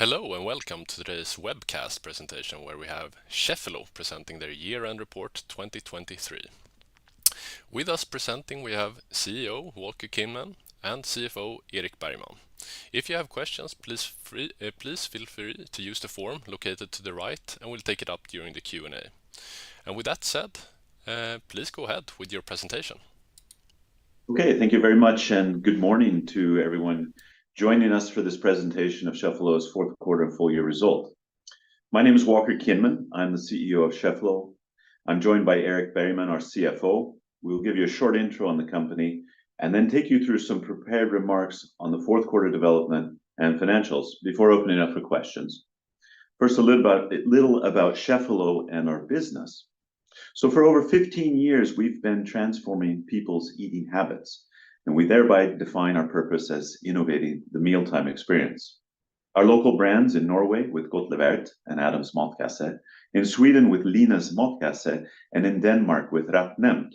Hello and welcome to today's webcast presentation where we have Cheffelo presenting their year-end report 2023. With us presenting we have CEO Walker Kinman and CFO Erik Bergman. If you have questions, please feel free to use the form located to the right and we'll take it up during the Q&A. And with that said, please go ahead with your presentation. Okay, thank you very much and good morning to everyone joining us for this presentation of Cheffelo's fourth quarter and full year result. My name is Walker Kinman. I'm the CEO of Cheffelo. I'm joined by Erik Bergman, our CFO. We'll give you a short intro on the company and then take you through some prepared remarks on the fourth quarter development and financials before opening up for questions. First, a little about Cheffelo and our business. So for over 15 years, we've been transforming people's eating habits, and we thereby define our purpose as innovating the mealtime experience. Our local brands in Norway with Godt Levert and Adams Matkasse, in Sweden with Linas Matkasse, and in Denmark with Rätt Nemt,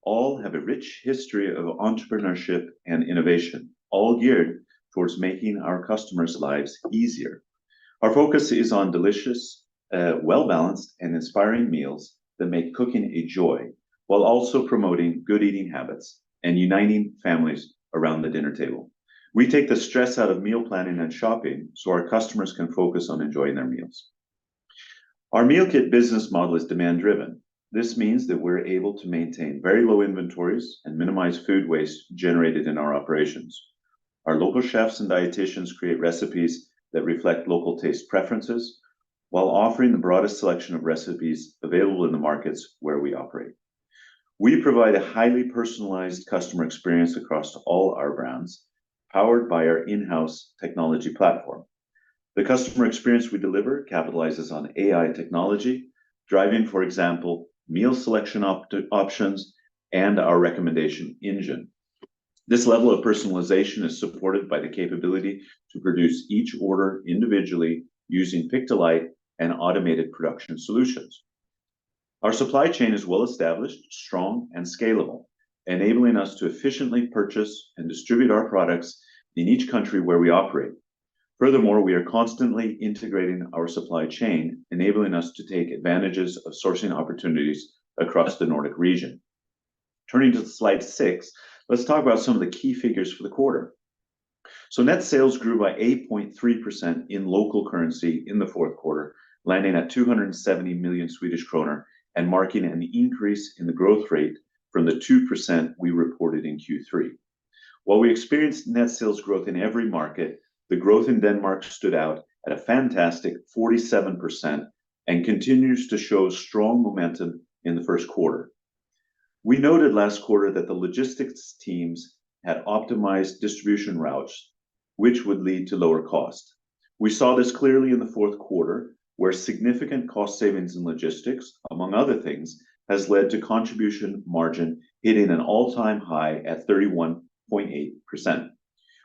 all have a rich history of entrepreneurship and innovation, all geared towards making our customers' lives easier. Our focus is on delicious, well-balanced and inspiring meals that make cooking a joy, while also promoting good eating habits and uniting families around the dinner table. We take the stress out of meal planning and shopping so our customers can focus on enjoying their meals. Our meal kit business model is demand-driven. This means that we're able to maintain very low inventories and minimize food waste generated in our operations. Our local chefs and dietitians create recipes that reflect local taste preferences, while offering the broadest selection of recipes available in the markets where we operate. We provide a highly personalized customer experience across all our brands, powered by our in-house technology platform. The customer experience we deliver capitalizes on AI technology, driving, for example, meal selection options and our recommendation engine. This level of personalization is supported by the capability to produce each order individually using pick-to-light and automated production solutions. Our supply chain is well established, strong, and scalable, enabling us to efficiently purchase and distribute our products in each country where we operate. Furthermore, we are constantly integrating our supply chain, enabling us to take advantages of sourcing opportunities across the Nordic region. Turning to slide 6, let's talk about some of the key figures for the quarter. So net sales grew by 8.3% in local currency in the fourth quarter, landing at 270 million Swedish kronor and marking an increase in the growth rate from the 2% we reported in Q3. While we experienced net sales growth in every market, the growth in Denmark stood out at a fantastic 47% and continues to show strong momentum in the first quarter. We noted last quarter that the logistics teams had optimized distribution routes, which would lead to lower cost. We saw this clearly in the fourth quarter, where significant cost savings in logistics, among other things, has led to contribution margin hitting an all-time high at 31.8%.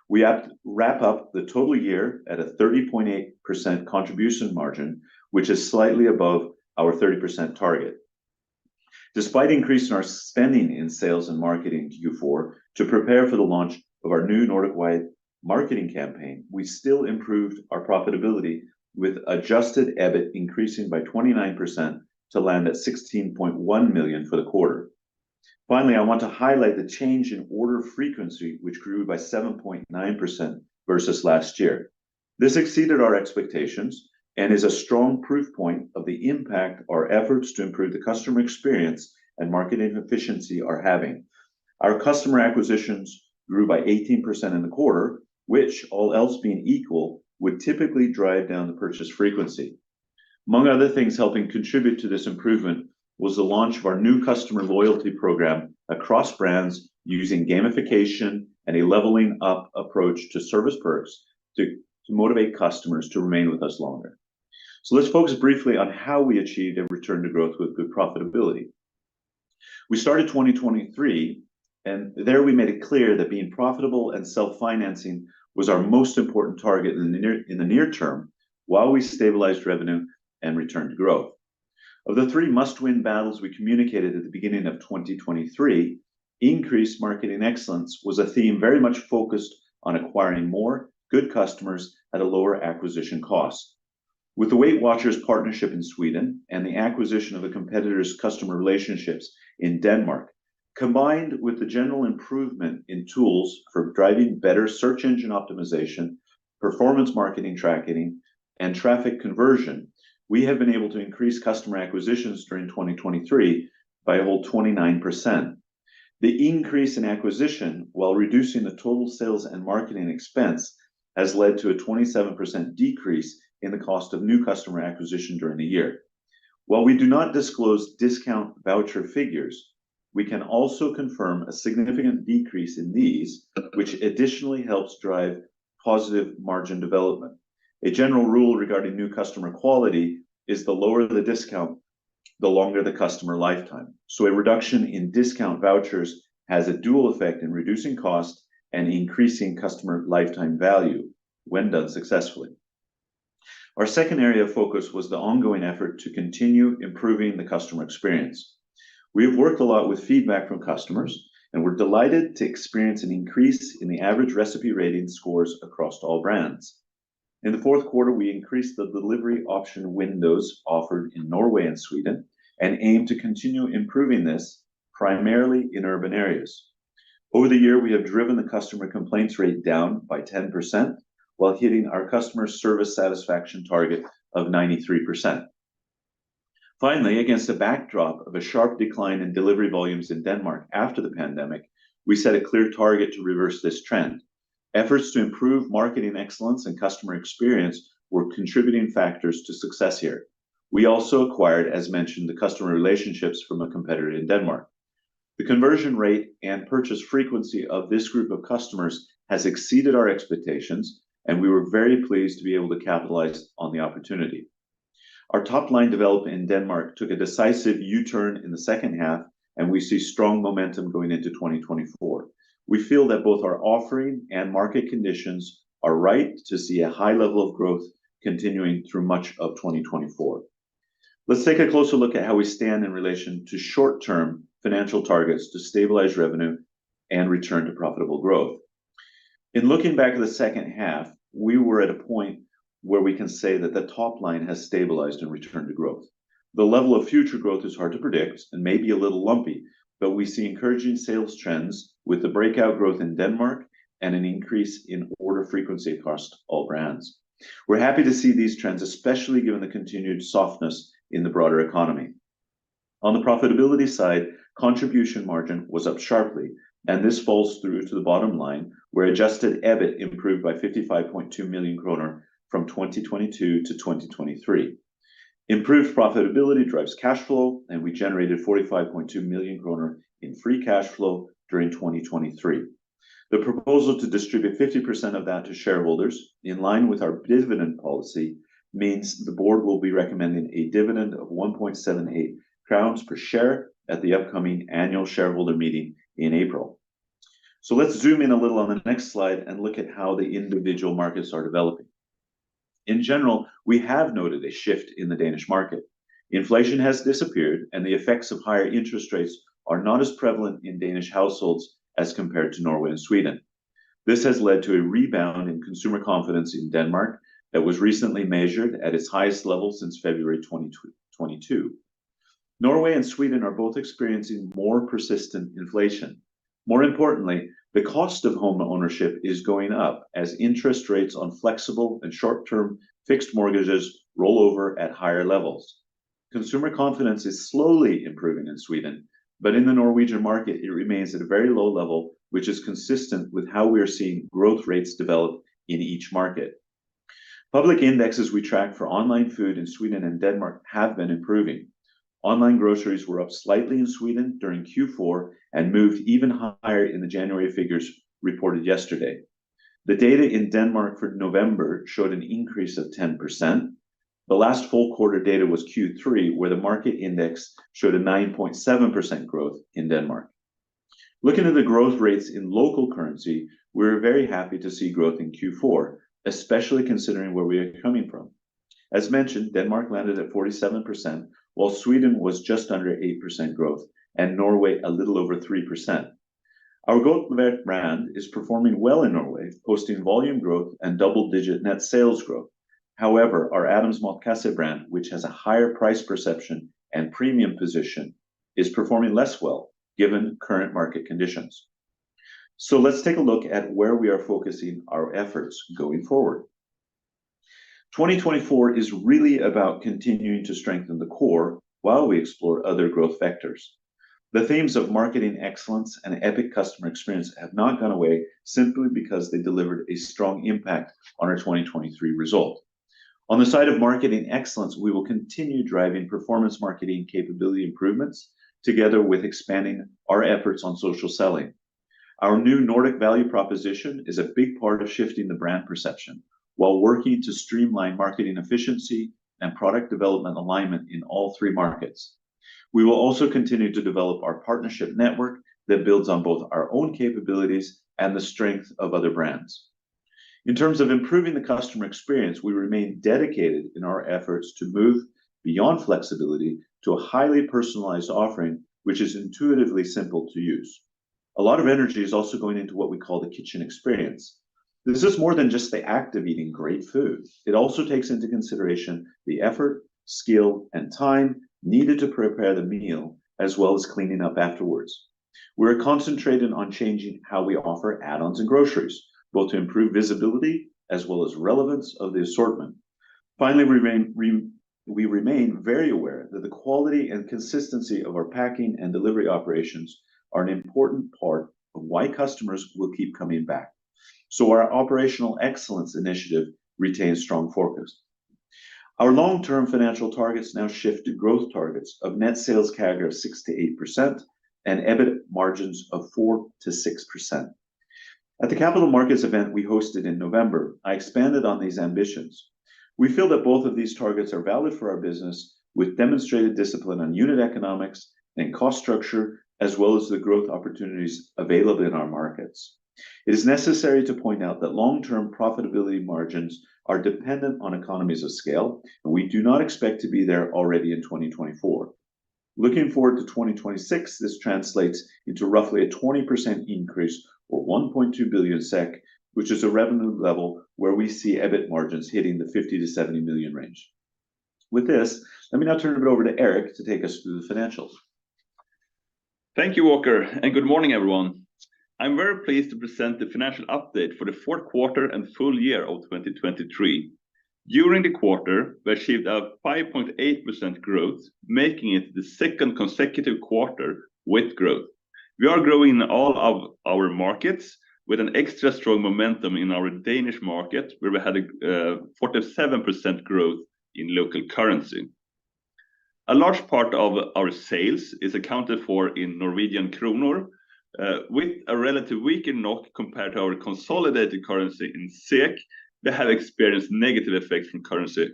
We wrap up the total year at a 30.8% contribution margin, which is slightly above our 30% target. Despite increasing our spending in sales and marketing in Q4 to prepare for the launch of our new Nordic-wide marketing campaign, we still improved our profitability with adjusted EBIT increasing by 29% to land at 16.1 million for the quarter. Finally, I want to highlight the change in order frequency, which grew by 7.9% versus last year. This exceeded our expectations and is a strong proof point of the impact our efforts to improve the customer experience and marketing efficiency are having. Our customer acquisitions grew by 18% in the quarter, which, all else being equal, would typically drive down the purchase frequency. Among other things helping contribute to this improvement was the launch of our new customer loyalty program across brands using gamification and a leveling up approach to service perks to motivate customers to remain with us longer. So let's focus briefly on how we achieved a return to growth with good profitability. We started 2023, and there we made it clear that being profitable and self-financing was our most important target in the near term, while we stabilized revenue and returned to growth. Of the 3 must-win battles we communicated at the beginning of 2023, increased marketing excellence was a theme very much focused on acquiring more good customers at a lower acquisition cost. With the Weight Watchers partnership in Sweden and the acquisition of a competitor's customer relationships in Denmark, combined with the general improvement in tools for driving better search engine optimization, performance marketing tracking, and traffic conversion, we have been able to increase customer acquisitions during 2023 by a whole 29%. The increase in acquisition, while reducing the total sales and marketing expense, has led to a 27% decrease in the cost of new customer acquisition during the year. While we do not disclose discount voucher figures, we can also confirm a significant decrease in these, which additionally helps drive positive margin development. A general rule regarding new customer quality is the lower the discount, the longer the customer lifetime. So a reduction in discount vouchers has a dual effect in reducing cost and increasing customer lifetime value when done successfully. Our second area of focus was the ongoing effort to continue improving the customer experience. We have worked a lot with feedback from customers, and we're delighted to experience an increase in the average recipe rating scores across all brands. In the fourth quarter, we increased the delivery option windows offered in Norway and Sweden and aim to continue improving this primarily in urban areas. Over the year, we have driven the customer complaints rate down by 10%, while hitting our customer service satisfaction target of 93%. Finally, against a backdrop of a sharp decline in delivery volumes in Denmark after the pandemic, we set a clear target to reverse this trend. Efforts to improve marketing excellence and customer experience were contributing factors to success here. We also acquired, as mentioned, the customer relationships from a competitor in Denmark. The conversion rate and purchase frequency of this group of customers has exceeded our expectations, and we were very pleased to be able to capitalize on the opportunity. Our top-line development in Denmark took a decisive U-turn in the second half, and we see strong momentum going into 2024. We feel that both our offering and market conditions are right to see a high level of growth continuing through much of 2024. Let's take a closer look at how we stand in relation to short-term financial targets to stabilize revenue and return to profitable growth. In looking back at the second half, we were at a point where we can say that the top line has stabilized and returned to growth. The level of future growth is hard to predict and may be a little lumpy, but we see encouraging sales trends with the breakout growth in Denmark and an increase in order frequency across all brands. We're happy to see these trends, especially given the continued softness in the broader economy. On the profitability side, contribution margin was up sharply, and this falls through to the bottom line, where adjusted EBIT improved by 55.2 million kronor from 2022 to 2023. Improved profitability drives cash flow, and we generated 45.2 million kronor in free cash flow during 2023. The proposal to distribute 50% of that to shareholders, in line with our dividend policy, means the board will be recommending a dividend of 1.78 crowns per share at the upcoming annual shareholder meeting in April. So let's zoom in a little on the next slide and look at how the individual markets are developing. In general, we have noted a shift in the Danish market. Inflation has disappeared, and the effects of higher interest rates are not as prevalent in Danish households as compared to Norway and Sweden. This has led to a rebound in consumer confidence in Denmark that was recently measured at its highest level since February 2022. Norway and Sweden are both experiencing more persistent inflation. More importantly, the cost of home ownership is going up as interest rates on flexible and short-term fixed mortgages roll over at higher levels. Consumer confidence is slowly improving in Sweden, but in the Norwegian market, it remains at a very low level, which is consistent with how we are seeing growth rates develop in each market. Public indexes we track for online food in Sweden and Denmark have been improving. Online groceries were up slightly in Sweden during Q4 and moved even higher in the January figures reported yesterday. The data in Denmark for November showed an increase of 10%. The last full quarter data was Q3, where the market index showed a 9.7% growth in Denmark. Looking at the growth rates in local currency, we're very happy to see growth in Q4, especially considering where we are coming from. As mentioned, Denmark landed at 47%, while Sweden was just under 8% growth, and Norway a little over 3%. Our Godtlevert brand is performing well in Norway, posting volume growth and double-digit net sales growth. However, our Adams Matkasse brand, which has a higher price perception and premium position, is performing less well given current market conditions. So let's take a look at where we are focusing our efforts going forward. 2024 is really about continuing to strengthen the core while we explore other growth vectors. The themes of marketing excellence and epic customer experience have not gone away simply because they delivered a strong impact on our 2023 result. On the side of marketing excellence, we will continue driving performance marketing capability improvements together with expanding our efforts on social selling. Our new Nordic value proposition is a big part of shifting the brand perception, while working to streamline marketing efficiency and product development alignment in all three markets. We will also continue to develop our partnership network that builds on both our own capabilities and the strength of other brands. In terms of improving the customer experience, we remain dedicated in our efforts to move beyond flexibility to a highly personalized offering, which is intuitively simple to use. A lot of energy is also going into what we call the kitchen experience. This is more than just the act of eating great food. It also takes into consideration the effort, skill, and time needed to prepare the meal, as well as cleaning up afterwards. We're concentrated on changing how we offer add-ons and groceries, both to improve visibility as well as relevance of the assortment. Finally, we remain very aware that the quality and consistency of our packing and delivery operations are an important part of why customers will keep coming back. So our operational excellence initiative retains strong focus. Our long-term financial targets now shift to growth targets of net sales CAGR of 6 to 8% and EBIT margins of 4 to 6%. At the Capital Markets event we hosted in November, I expanded on these ambitions. We feel that both of these targets are valid for our business, with demonstrated discipline on unit economics and cost structure, as well as the growth opportunities available in our markets. It is necessary to point out that long-term profitability margins are dependent on economies of scale, and we do not expect to be there already in 2024. Looking forward to 2026, this translates into roughly a 20% increase or 1.2 billion SEK, which is a revenue level where we see EBIT margins hitting the 50 to 70 million range. With this, let me now turn it over to Eric to take us through the financials. Thank you, Walker, and good morning, everyone. I'm very pleased to present the financial update for the fourth quarter and full year of 2023. During the quarter, we achieved a 5.8% growth, making it the second consecutive quarter with growth. We are growing in all of our markets, with an extra strong momentum in our Danish market, where we had a 47% growth in local currency. A large part of our sales is accounted for in Norwegian kroner, with a relative weaker NOK compared to our consolidated currency in SEK. We have experienced negative effects from currency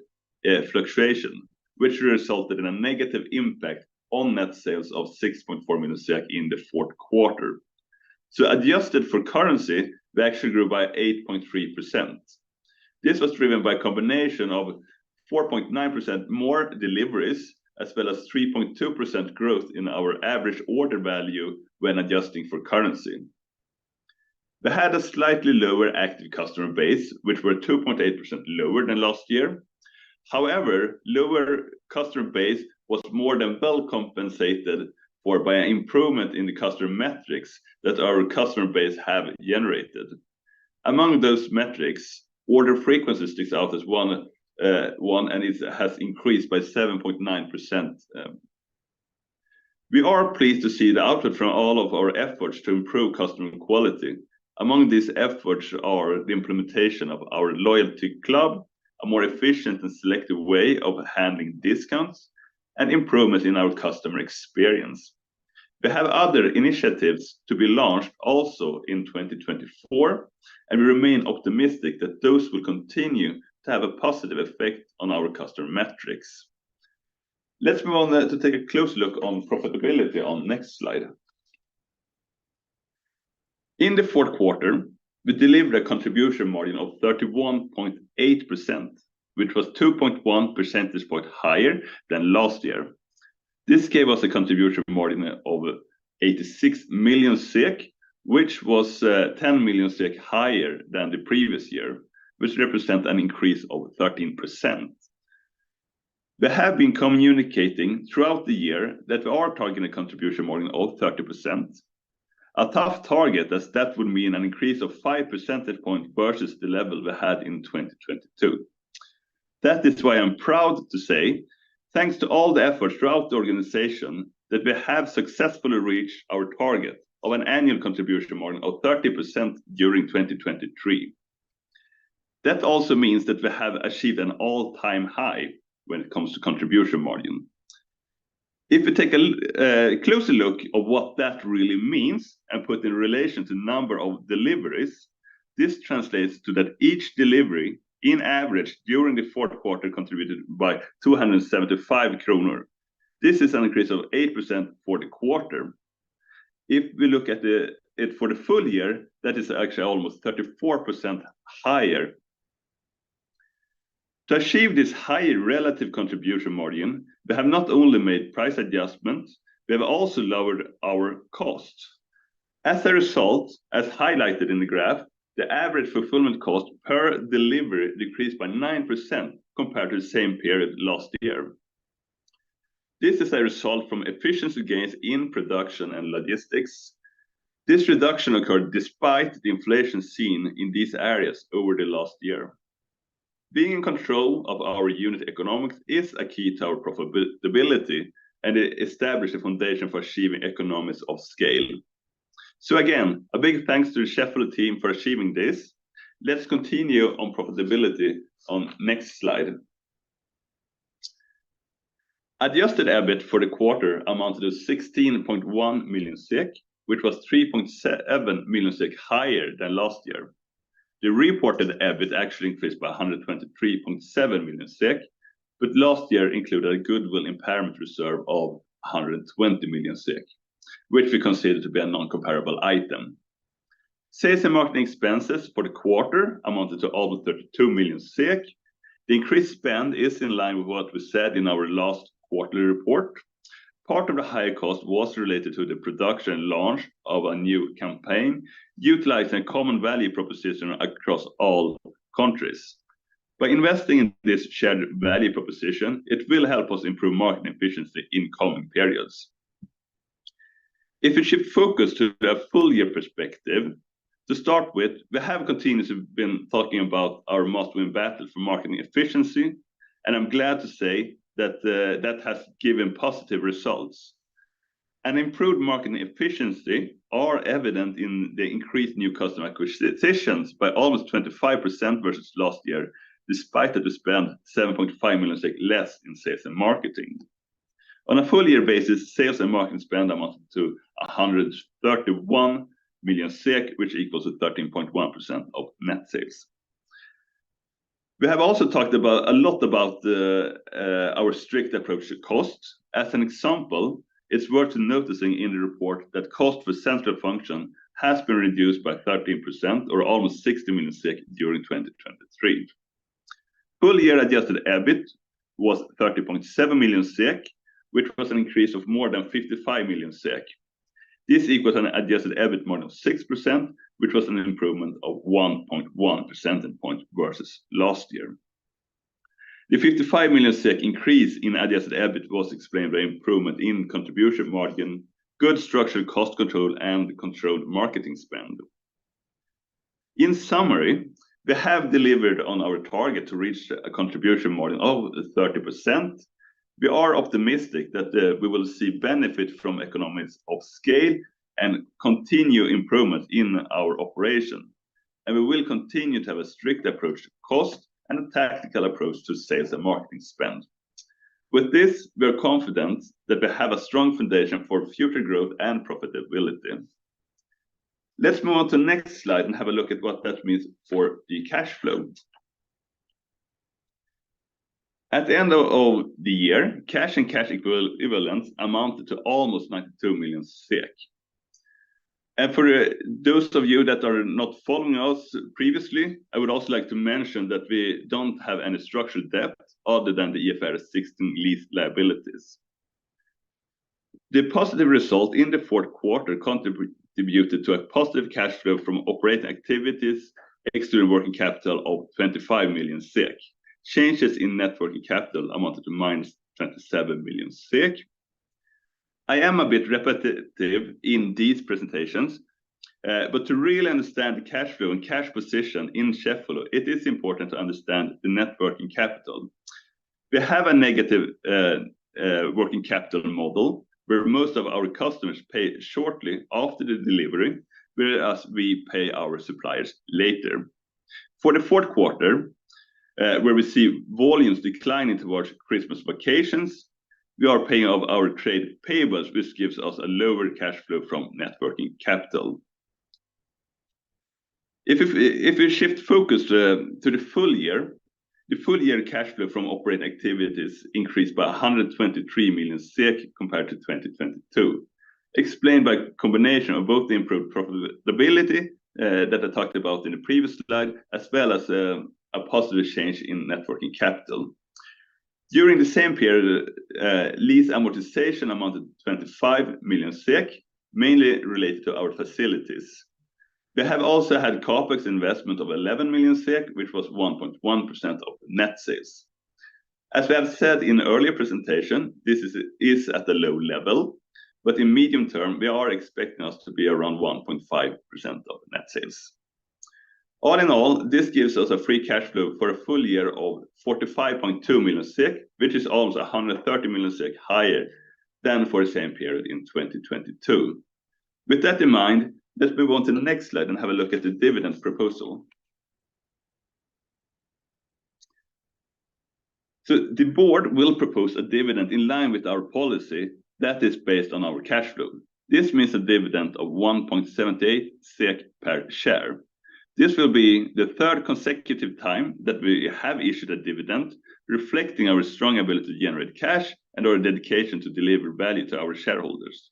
fluctuation, which resulted in a negative impact on net sales of 6.4 million SEK in the fourth quarter. So adjusted for currency, we actually grew by 8.3%. This was driven by a combination of 4.9% more deliveries, as well as 3.2% growth in our average order value when adjusting for currency. We had a slightly lower active customer base, which were 2.8% lower than last year. However, lower customer base was more than well compensated for by an improvement in the customer metrics that our customer base have generated. Among those metrics, order frequency sticks out as one, and it has increased by 7.9%. We are pleased to see the output from all of our efforts to improve customer quality. Among these efforts are the implementation of our loyalty club, a more efficient and selective way of handling discounts, and improvements in our customer experience. We have other initiatives to be launched also in 2024, and we remain optimistic that those will continue to have a positive effect on our customer metrics. Let's move on to take a close look on profitability on next slide. In the fourth quarter, we delivered a contribution margin of 31.8%, which was 2.1 percentage points higher than last year. This gave us a contribution margin of 86 million SEK, which was 10 million SEK higher than the previous year, which represents an increase of 13%. We have been communicating throughout the year that we are targeting a contribution margin of 30%. A tough target, as that would mean an increase of 5 percentage points versus the level we had in 2022. That is why I'm proud to say, thanks to all the efforts throughout the organization, that we have successfully reached our target of an annual contribution margin of 30% during 2023. That also means that we have achieved an all-time high when it comes to contribution margin. If we take a closer look at what that really means and put in relation to number of deliveries, this translates to that each delivery, in average, during the fourth quarter contributed by 275 kronor. This is an increase of 8% for the quarter. If we look at it for the full year, that is actually almost 34% higher. To achieve this higher relative contribution margin, we have not only made price adjustments, we have also lowered our costs. As a result, as highlighted in the graph, the average fulfillment cost per delivery decreased by 9% compared to the same period last year. This is a result from efficiency gains in production and logistics. This reduction occurred despite the inflation seen in these areas over the last year. Being in control of our unit economics is a key to our profitability, and it established a foundation for achieving economies of scale. So again, a big thanks to the Cheffelo team for achieving this. Let's continue on profitability on next slide. Adjusted EBIT for the quarter amounted to 16.1 million SEK, which was 3.7 million SEK higher than last year. The reported EBIT actually increased by 123.7 million SEK, but last year included a goodwill impairment reserve of 120 million SEK, which we consider to be a non-comparable item. Sales and marketing expenses for the quarter amounted to almost 32 million SEK. The increased spend is in line with what we said in our last quarterly report. Part of the higher cost was related to the production and launch of a new campaign, utilizing a common value proposition across all countries. By investing in this shared value proposition, it will help us improve marketing efficiency in coming periods. If we shift focus to a full year perspective, to start with, we have continuously been talking about our must-win battle for marketing efficiency, and I'm glad to say that that has given positive results. An improved marketing efficiency are evident in the increased new customer acquisitions by almost 25% versus last year, despite that we spent 7.5 million SEK less in sales and marketing. On a full year basis, sales and marketing spend amounted to 131 million SEK, which equals to 13.1% of net sales. We have also talked a lot about our strict approach to cost. As an example, it's worth noticing in the report that cost for central function has been reduced by 13% or almost 60 million SEK during 2023. Full year adjusted EBIT was 30.7 million SEK, which was an increase of more than 55 million SEK. This equals an adjusted EBIT margin of 6%, which was an improvement of 1.1 percentage point versus last year. The 55 million SEK increase in adjusted EBIT was explained by improvement in contribution margin, good structural cost control, and controlled marketing spend. In summary, we have delivered on our target to reach a contribution margin of 30%. We are optimistic that we will see benefit from economies of scale and continue improvement in our operation. And we will continue to have a strict approach to cost and a tactical approach to sales and marketing spend. With this, we are confident that we have a strong foundation for future growth and profitability. Let's move on to the next slide and have a look at what that means for the cash flow. At the end of the year, cash and cash equivalents amounted to almost 92 million SEK. And for those of you that are not following us previously, I would also like to mention that we don't have any structural debt other than the IFRS 16 lease liabilities. The positive result in the fourth quarter contributed to a positive cash flow from operating activities, excluding working capital of 25 million SEK. Changes in net working capital amounted to minus 27 million SEK. I am a bit repetitive in these presentations, but to really understand the cash flow and cash position in Cheffelo, it is important to understand the net working capital. We have a negative working capital model where most of our customers pay shortly after the delivery, whereas we pay our suppliers later. For the fourth quarter, where we see volumes declining towards Christmas vacations, we are paying off our trade payables, which gives us a lower cash flow from net working capital. If we shift focus to the full year cash flow from operating activities increased by 123 million SEK compared to 2022, explained by a combination of both the improved profitability that I talked about in the previous slide, as well as a positive change in net working capital. During the same period, lease amortization amounted to 25 million SEK, mainly related to our facilities. We have also had capex investment of 11 million SEK, which was 1.1% of net sales. As we have said in earlier presentation, this is at a low level, but in medium term, we are expecting us to be around 1.5% of net sales. All in all, this gives us a free cash flow for a full year of 45.2 million SEK, which is almost 130 million SEK higher than for the same period in 2022. With that in mind, let's move on to the next slide and have a look at the dividend proposal. So the board will propose a dividend in line with our policy that is based on our cash flow. This means a dividend of 1.78 SEK per share. This will be the third consecutive time that we have issued a dividend, reflecting our strong ability to generate cash and our dedication to deliver value to our shareholders.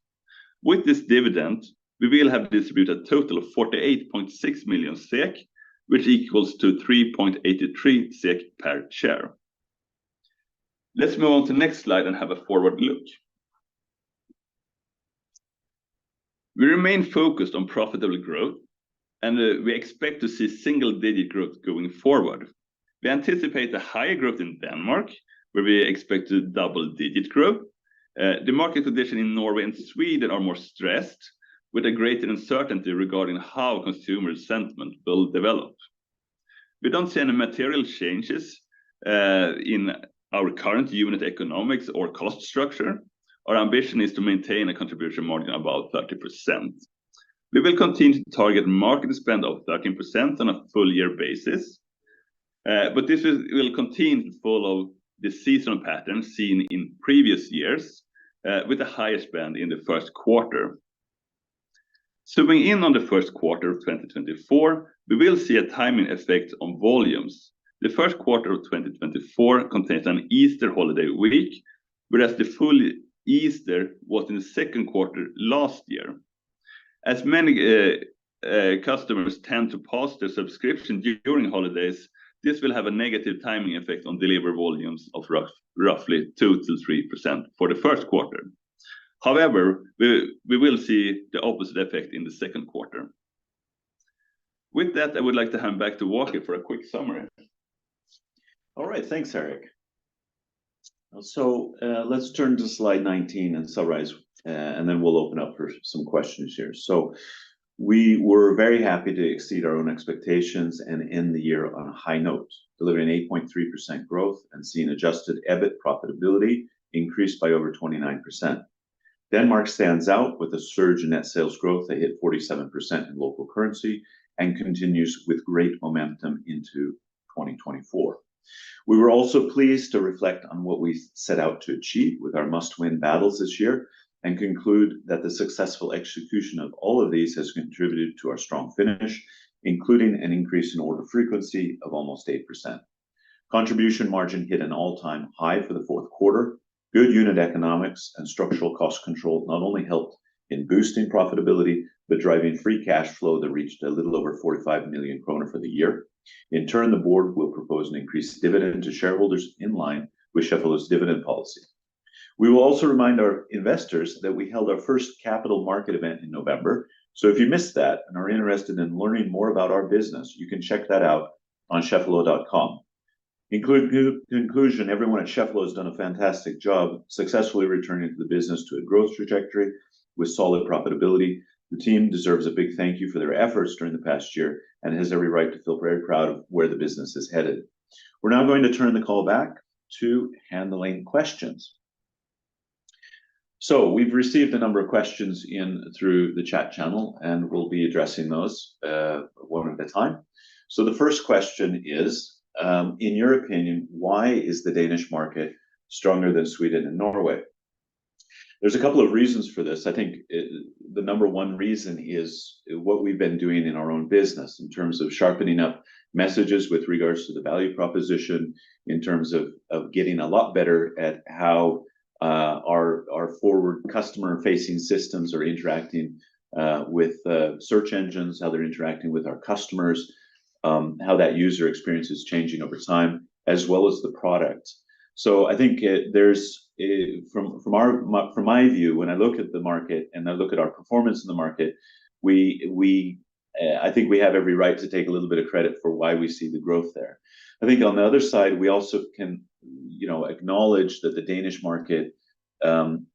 With this dividend, we will have distributed a total of 48.6 million SEK, which equals to 3.83 SEK per share. Let's move on to the next slide and have a forward look. We remain focused on profitable growth, and we expect to see single-digit growth going forward. We anticipate a higher growth in Denmark, where we expect a double-digit growth. The market condition in Norway and Sweden are more stressed, with a greater uncertainty regarding how consumer sentiment will develop. We don't see any material changes in our current unit economics or cost structure. Our ambition is to maintain a contribution margin about 30%. We will continue to target market spend of 13% on a full year basis, but this will continue to follow the seasonal pattern seen in previous years, with a higher spend in the first quarter. Zooming in on the first quarter of 2024, we will see a timing effect on volumes. The first quarter of 2024 contains an Easter holiday week, whereas the full Easter was in the second quarter last year. As many customers tend to pause their subscription during holidays, this will have a negative timing effect on delivery volumes of roughly 2 to 3% for the first quarter. However, we will see the opposite effect in the second quarter. With that, I would like to hand back to Walker for a quick summary. All right, thanks, Eric. So let's turn to slide 19 and summarize, and then we'll open up for some questions here. So we were very happy to exceed our own expectations and end the year on a high note, delivering 8.3% growth and seeing adjusted EBIT profitability increased by over 29%. Denmark stands out with a surge in net sales growth that hit 47% in local currency and continues with great momentum into 2024. We were also pleased to reflect on what we set out to achieve with our must-win battles this year and conclude that the successful execution of all of these has contributed to our strong finish, including an increase in order frequency of almost 8%. Contribution margin hit an all-time high for the fourth quarter. Good unit economics and structural cost control not only helped in boosting profitability, but driving free cash flow that reached a little over 45 million kronor for the year. In turn, the board will propose an increased dividend to shareholders in line with Cheffelo's dividend policy. We will also remind our investors that we held our first capital market event in November, So if you missed that and are interested in learning more about our business, you can check that out on Cheffelo.com. In conclusion, everyone at Cheffelo has done a fantastic job successfully returning to the business to a growth trajectory with solid profitability. The team deserves a big thank you for their efforts during the past year and has every right to feel very proud of where the business is headed. We're now going to turn the call back to handling questions. So we've received a number of questions in through the chat channel, and we'll be addressing those one at a time. So the first question is, in your opinion, why is the Danish market stronger than Sweden and Norway? There's a couple of reasons for this. I think the number one reason is what we've been doing in our own business in terms of sharpening up messages with regards to the value proposition, in terms of getting a lot better at how our forward customer-facing systems are interacting with search engines, how they're interacting with our customers, how that user experience is changing over time, as well as the product. So I think there's from my view, when I look at the market and I look at our performance in the market, I think we have every right to take a little bit of credit for why we see the growth there. I think on the other side, we also can, acknowledge that the Danish market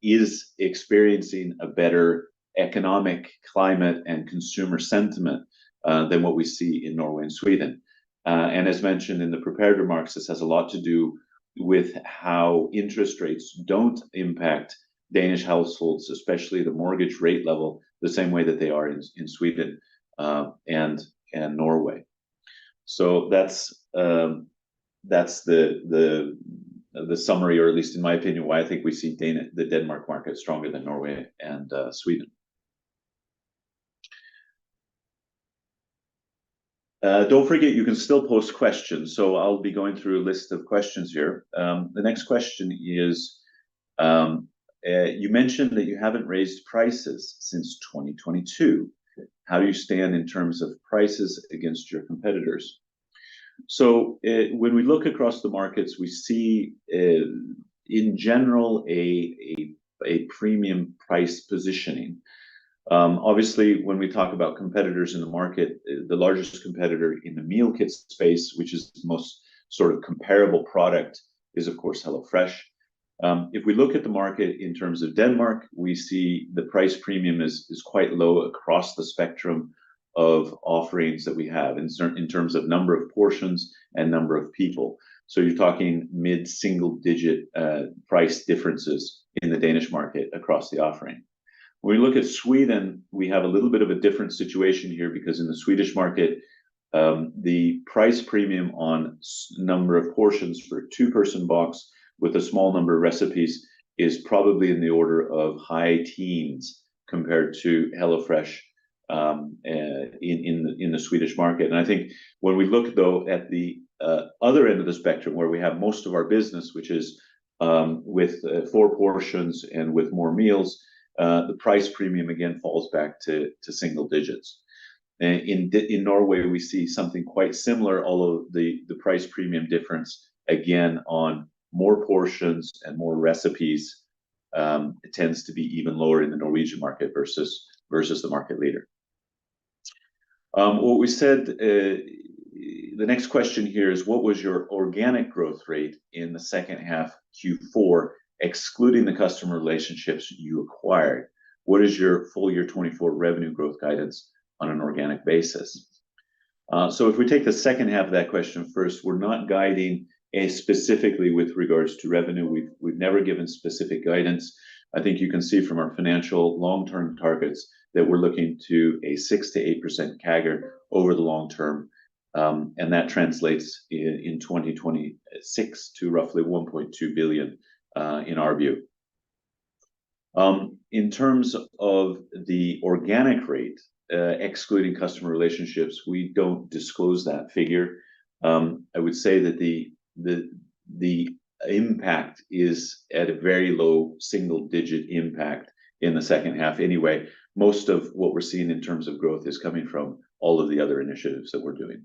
is experiencing a better economic climate and consumer sentiment than what we see in Norway and Sweden. And as mentioned in the prepared remarks, this has a lot to do with how interest rates don't impact Danish households, especially the mortgage rate level, the same way that they are in Sweden and Norway. So that's the summary, or at least in my opinion, why I think we see the Denmark market stronger than Norway and Sweden. Don't forget, you can still post questions. So I'll be going through a list of questions here. The next question is, you mentioned that you haven't raised prices since 2022. How do you stand in terms of prices against your competitors? So when we look across the markets, we see in general a premium price positioning. Obviously, when we talk about competitors in the market, the largest competitor in the meal kit space, which is the most sort of comparable product, is of course HelloFresh. If we look at the market in terms of Denmark, we see the price premium is quite low across the spectrum of offerings that we have in terms of number of portions and number of people. So you're talking mid-single digit price differences in the Danish market across the offering. When we look at Sweden, we have a little bit of a different situation here, because in the Swedish market, the price premium on number of portions for a two-person box with a small number of recipes is probably in the order of high teens compared to HelloFresh in the Swedish market. And I think when we look though at the other end of the spectrum, where we have most of our business, which is with 4 portions and with more meals, the price premium again falls back to single digits. In Norway, we see something quite similar, although the price premium difference again on more portions and more recipes, it tends to be even lower in the Norwegian market versus the market leader. What we said, the next question here is, what was your organic growth rate in the second half Q4, excluding the customer relationships you acquired? What is your full year 24 revenue growth guidance on an organic basis? So if we take the second half of that question first, we're not guiding specifically with regards to revenue. We've never given specific guidance. I think you can see from our financial long-term targets that we're looking to a 6 to 8% CAGR over the long term, and that translates in 2026 to roughly 1.2 billion in our view. In terms of the organic rate, excluding customer relationships, we don't disclose that figure. I would say that the impact is at a very low single-digit impact in the second half anyway. Most of what we're seeing in terms of growth is coming from all of the other initiatives that we're doing.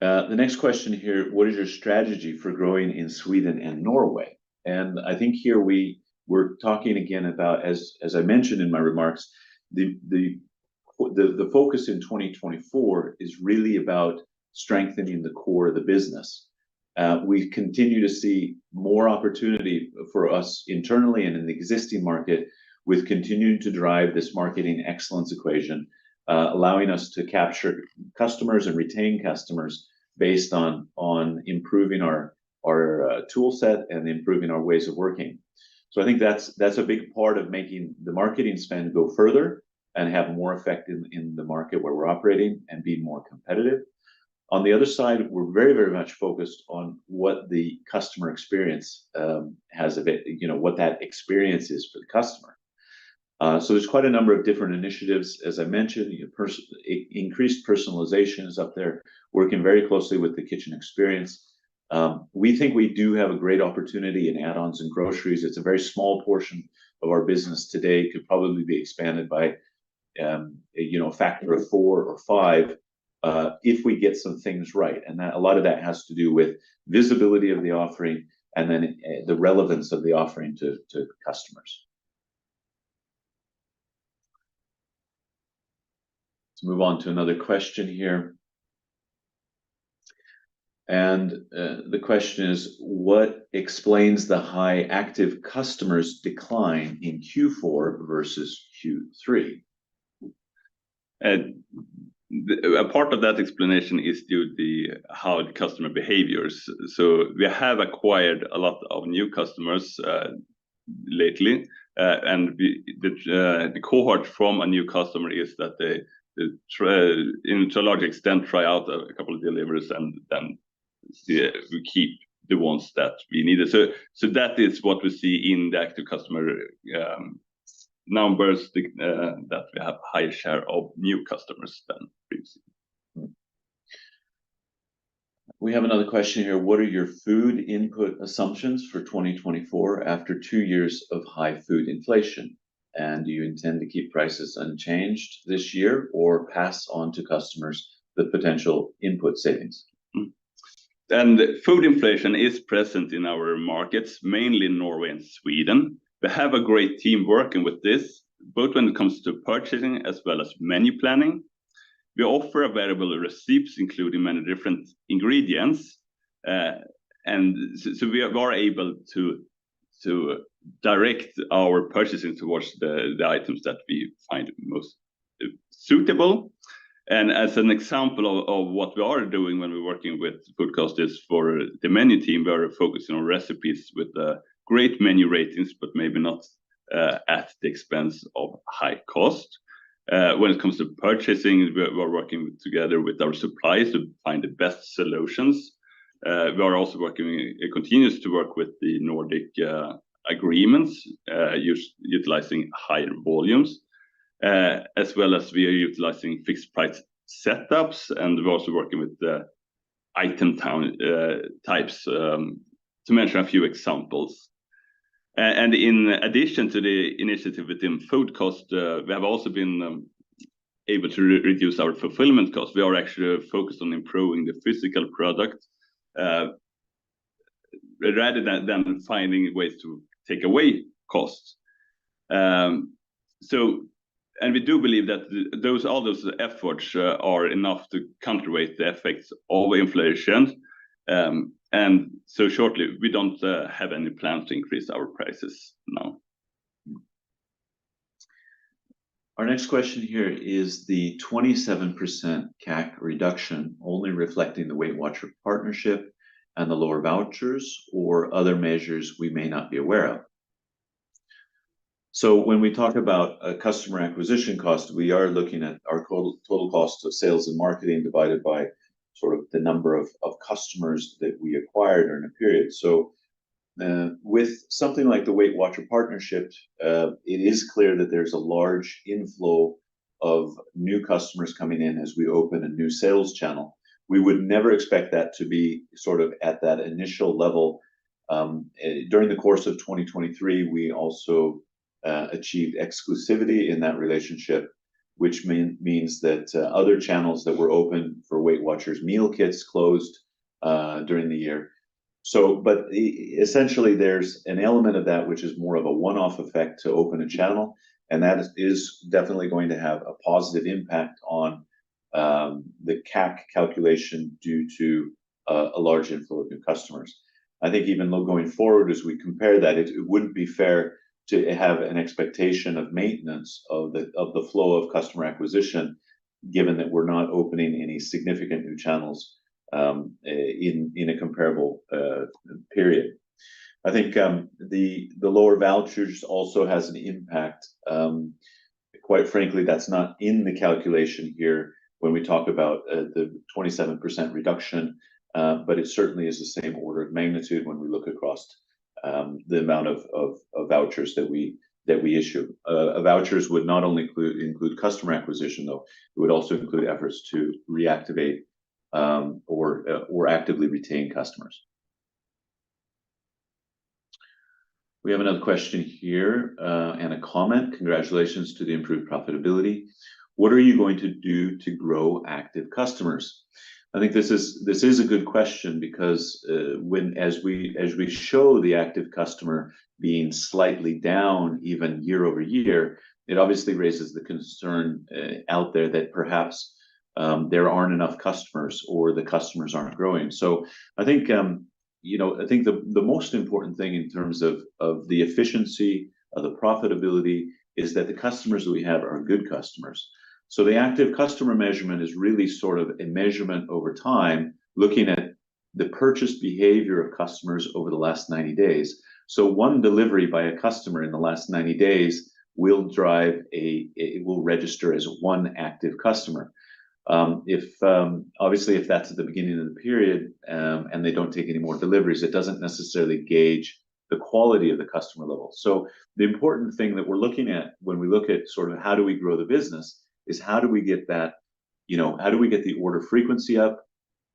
The next question here, what is your strategy for growing in Sweden and Norway? And I think here we we're talking again about, as I mentioned in my remarks, the focus in 2024 is really about strengthening the core of the business. We continue to see more opportunity for us internally and in the existing market, with continuing to drive this marketing excellence equation, allowing us to capture customers and retain customers based on improving our tool set and improving our ways of working. So I think that's a big part of making the marketing spend go further and have more effect in the market where we're operating and be more competitive. On the other side, we're very, very much focused on what the customer experience has of it, what that experience is for the customer. So there's quite a number of different initiatives, as I mentioned. Increased personalization is up there, working very closely with the kitchen experience. We think we do have a great opportunity in add-ons and groceries. It's a very small portion of our business today, could probably be expanded by a factor of 4 or 5 if we get some things right. And that a lot of that has to do with visibility of the offering and then the relevance of the offering to customers. Let's move on to another question here. And the question is, what explains the high active customers decline in Q4 versus Q3? A part of that explanation is due to how the customer behaviors. So we have acquired a lot of new customers lately, and the cohort from a new customer is that they to a large extent try out a couple of deliveries and then we keep the ones that we needed. So that is what we see in the active customer numbers, that we have a higher share of new customers than previously. We have another question here. What are your food input assumptions for 2024 after 2 years of high food inflation? And do you intend to keep prices unchanged this year or pass on to customers the potential input savings? And food inflation is present in our markets, mainly in Norway and Sweden. We have a great team working with this, both when it comes to purchasing as well as menu planning. We offer available receipts, including many different ingredients. And so we are able to direct our purchasing towards the items that we find most suitable. And as an example of what we are doing when we're working with food cost is for the menu team, we are focusing on recipes with great menu ratings, but maybe not at the expense of high cost. When it comes to purchasing, we are working together with our suppliers to find the best solutions. We are also continues to work with the Nordic agreements, utilizing higher volumes, as well as we are utilizing fixed price setups, and we're also working with the item types, to mention a few examples. And in addition to the initiative within food cost, we have also been able to reduce our fulfillment costs. We are actually focused on improving the physical product rather than finding ways to take away costs. And we do believe that all those efforts are enough to counterweight the effects of inflation. And so shortly, we don't have any plans to increase our prices now. Our next question here is the 27% CAC reduction only reflecting the Weight Watcher partnership and the lower vouchers, or other measures we may not be aware of? So when we talk about a customer acquisition cost, we are looking at our total cost of sales and marketing divided by sort of the number of customers that we acquired during a period. So with something like the Weight Watcher partnership, it is clear that there's a large inflow of new customers coming in as we open a new sales channel. We would never expect that to be sort of at that initial level. During the course of 2023, we also achieved exclusivity in that relationship, which means that other channels that were open for Weight Watchers meal kits closed during the year. But essentially there's an element of that which is more of a one-off effect to open a channel, and that is definitely going to have a positive impact on the CAC calculation due to a large inflow of new customers. I think even going forward, as we compare that, it wouldn't be fair to have an expectation of maintenance of the flow of customer acquisition, given that we're not opening any significant new channels in a comparable period. I think the lower vouchers also has an impact. Quite frankly, that's not in the calculation here when we talk about the 27% reduction, but it certainly is the same order of magnitude when we look across the amount of vouchers that we issue. Vouchers would not only include customer acquisition, though; it would also include efforts to reactivate or actively retain customers. We have another question here and a comment. Congratulations to the improved profitability. What are you going to do to grow active customers? I think this is a good question, because as we show the active customer being slightly down even year over year, it obviously raises the concern out there that perhaps there aren't enough customers, or the customers aren't growing. So I think I think the most important thing in terms of the efficiency of the profitability is that the customers that we have are good customers. So the active customer measurement is really sort of a measurement over time, looking at the purchase behavior of customers over the last 90 days. So one delivery by a customer in the last 90 days will it will register as one active customer. Obviously, if that's at the beginning of the period and they don't take any more deliveries, it doesn't necessarily gauge the quality of the customer level. So the important thing that we're looking at when we look at sort of how do we grow the business is how do we get that, how do we get the order frequency up,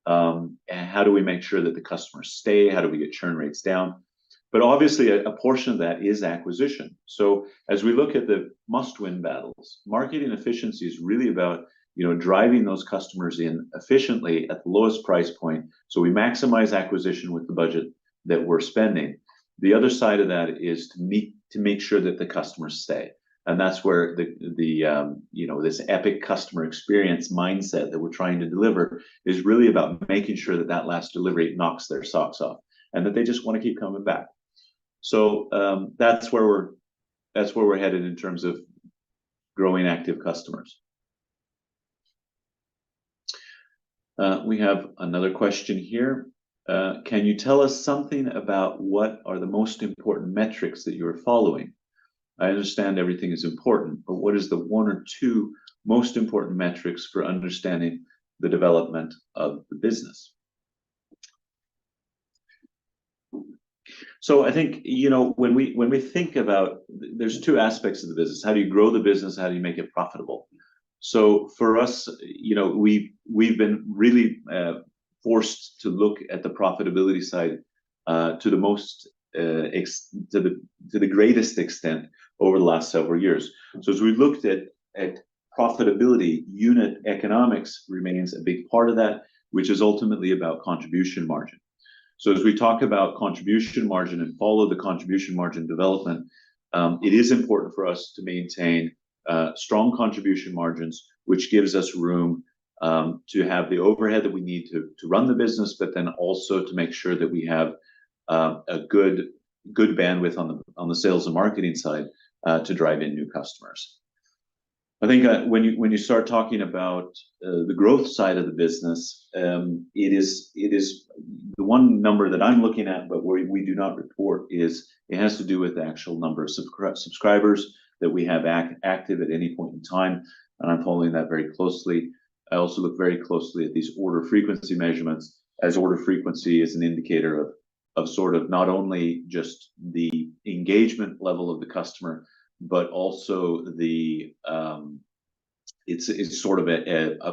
and how do we make sure that the customers stay? How do we get churn rates down? But obviously, a portion of that is acquisition. So as we look at the must-win battles, marketing efficiency is really about driving those customers in efficiently at the lowest price point, so we maximize acquisition with the budget that we're spending. The other side of that is to make sure that the customers stay, and that's where this epic customer experience mindset that we're trying to deliver is really about making sure that that last delivery knocks their socks off, and that they just want to keep coming back. So that's where we're headed in terms of growing active customers. We have another question here. Can you tell us something about what are the most important metrics that you're following? I understand everything is important, but what is the one or two most important metrics for understanding the development of the business? So I think, when we think about, there's two aspects of the business. How do you grow the business? How do you make it profitable? So for us, we've been really forced to look at the profitability side to the greatest extent over the last several years. So as we looked at profitability, unit economics remains a big part of that, which is ultimately about contribution margin. So as we talk about contribution margin and follow the contribution margin development, it is important for us to maintain strong contribution margins, which gives us room to have the overhead that we need to run the business, but then also to make sure that we have a good bandwidth on the sales and marketing side to drive in new customers. I think when you start talking about the growth side of the business, it is the one number that I'm looking at, but where we do not report, is it has to do with the actual number of subscribers that we have active at any point in time, and I'm following that very closely. I also look very closely at these order frequency measurements, as order frequency is an indicator of sort of not only just the engagement level of the customer, but also the it's sort of a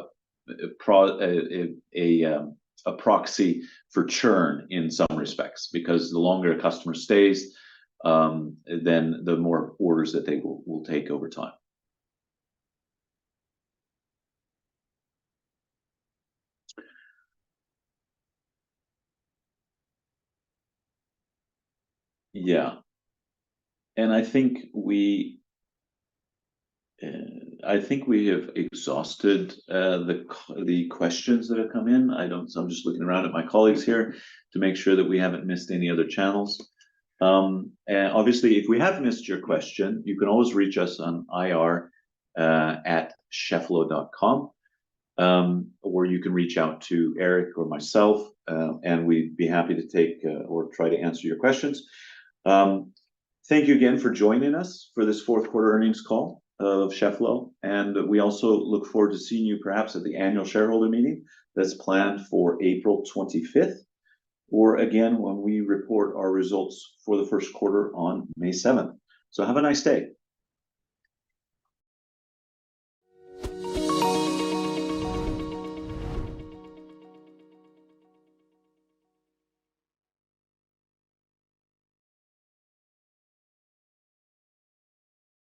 proxy for churn in some respects, because the longer a customer stays, then the more orders that they will take over time. Yeah. And I think we have exhausted the questions that have come in. So I'm just looking around at my colleagues here to make sure that we haven't missed any other channels. And obviously, if we have missed your question, you can always reach us on IR at cheffelo.com, or you can reach out to Eric or myself, and we'd be happy to take or try to answer your questions. Thank you again for joining us for this fourth quarter earnings call of Cheffelo, and we also look forward to seeing you perhaps at the annual shareholder meeting that's planned for April 25th, or again when we report our results for the first quarter on May 7th. So have a nice day.